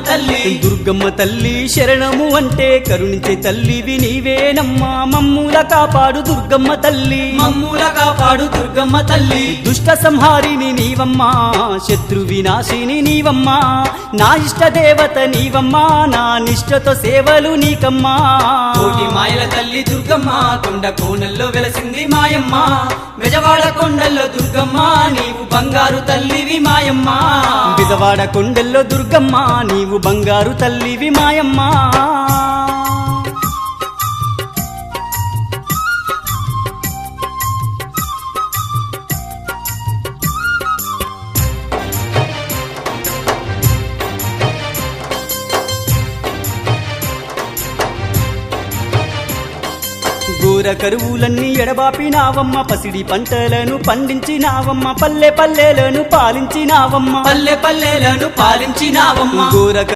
తల్లి దుర్గమ్మ తల్లి శరణము అంటే కరుణించే తల్లివి నీవేనమ్మా మమ్ముల కాపాడు దుర్గమ్మ తల్లి మమ్ముల కాపాడు దుర్గమ్మ తల్లి దుష్ట సంహారిని నీవమ్మా శత్రు వినాశిని నీవమ్మా నా ఇష్ట దేవత నీవమ్మా నా నిష్టతో సేవలు నీకమ్మా కోటి మాయల తల్లి దుర్గమ్మ కొండ కోనల్లో వెలసింది మాయమ్మ బెజవాడ కొండల్లో దుర్గమ్మ నీవు బంగారు తల్లివి మాయమ్మ బిజవాడ కొండల్లో దుర్గమ్మ నీవు బంగారు తల్లివి మాయమ్మా ఘోర కరువులన్నీ ఎడబాపినావమ్మ పసిడి పంటలను పండించినావమ్మ పల్లె పల్లెలను పాలించినావమ్మ పల్లె పల్లెలను పాలించినావమ్మ ఘోర